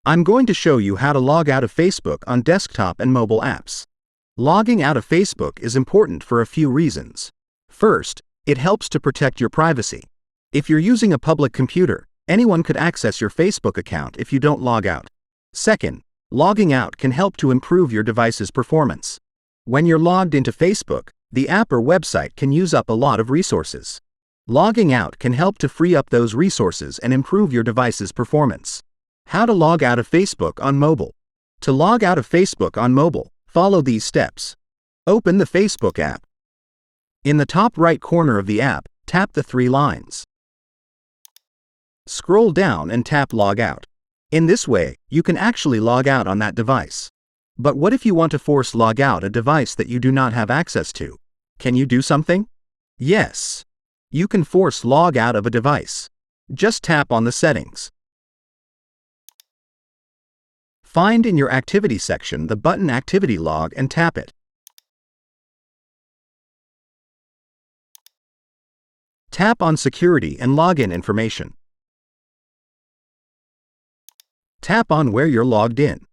I'm going to show you how to log out of Facebook on desktop and mobile apps. Logging out of Facebook is important for a few reasons. First, it helps to protect your privacy. If you're using a public computer, anyone could access your Facebook account if you don't log out. Second, logging out can help to improve your device's performance. When you're logged into Facebook, the app or website can use up a lot of resources. Logging out can help to free up those resources and improve your device's performance. How to log out of Facebook on mobile. To log out of Facebook on mobile, follow these steps. Open the Facebook app. In the top right corner of the app, tap the three lines. Scroll down and tap Log Out. In this way, you can actually log out on that device. But what if you want to force log out a device that you do not have access to? Can you do something? Yes. You can force log out of a device. Just tap on the settings. Find in your Activity section the button Activity Log and tap it. Tap on Security and Login Information. Tap on where you're logged in.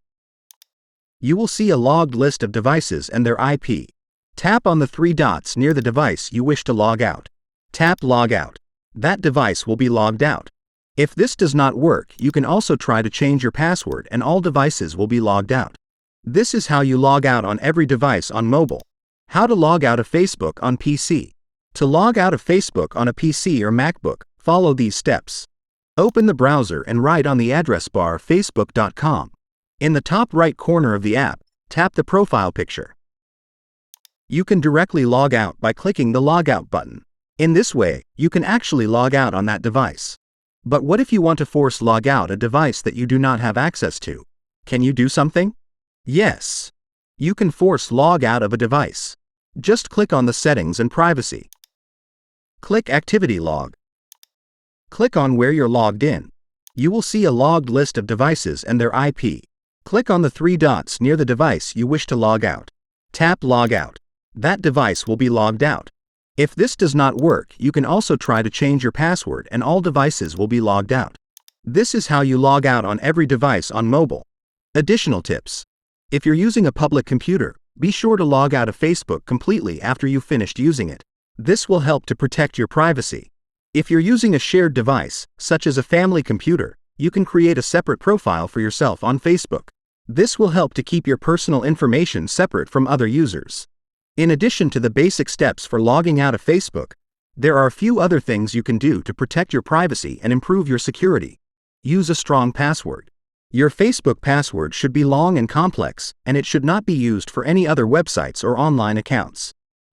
You will see a logged list of devices and their IP. Tap on the three dots near the device you wish to log out. Tap Log Out. That device will be logged out. If this does not work, you can also try to change your password and all devices will be logged out. This is how you log out on every device on mobile. How to log out of Facebook on PC. To log out of Facebook on a PC or MacBook, follow these steps. Open the browser and write on the address bar facebook.com. In the top right corner of the app, tap the profile picture. You can directly log out by clicking the Logout button. In this way, you can actually log out on that device. But what if you want to force log out a device that you do not have access to? Can you do something? Yes. You can force log out of a device. Just click on the Settings and Privacy. Click Activity Log. Click on where you're logged in. You will see a logged list of devices and their IP. Click on the three dots near the device you wish to log out. Tap Log Out. That device will be logged out. If this does not work, you can also try to change your password and all devices will be logged out. This is how you log out on every device on mobile. Additional tips. If you're using a public computer, be sure to log out of Facebook completely after you've finished using it. This will help to protect your privacy. If you're using a shared device, such as a family computer, you can create a separate profile for yourself on Facebook. This will help to keep your personal information separate from other users. In addition to the basic steps for logging out of Facebook, there are a few other things you can do to protect your privacy and improve your security. Use a strong password. Your Facebook password should be long and complex, and it should not be used for any other websites or online accounts.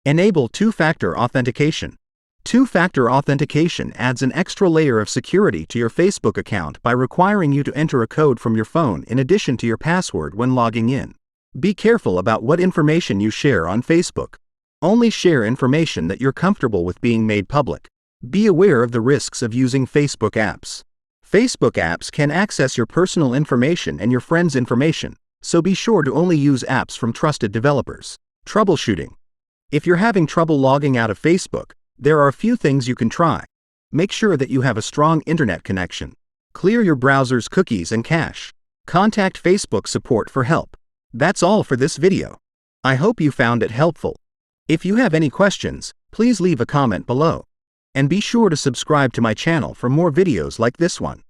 Enable two-factor authentication. Two-factor authentication adds an extra layer of security to your Facebook account by requiring you to enter a code from your phone in addition to your password when logging in. Be careful about what information you share on Facebook. Only share information that you're comfortable with being made public. Be aware of the risks of using Facebook apps. Facebook apps can access your personal information and your friends' information, so be sure to only use apps from trusted developers. Troubleshooting. If you're having trouble logging out of Facebook, there are a few things you can try. Make sure that you have a strong internet connection. Clear your browser's cookies and cache. Contact Facebook support for help. That's all for this video. I hope you found it helpful. If you have any questions, please leave a comment below. And be sure to subscribe to my channel for more videos like this one.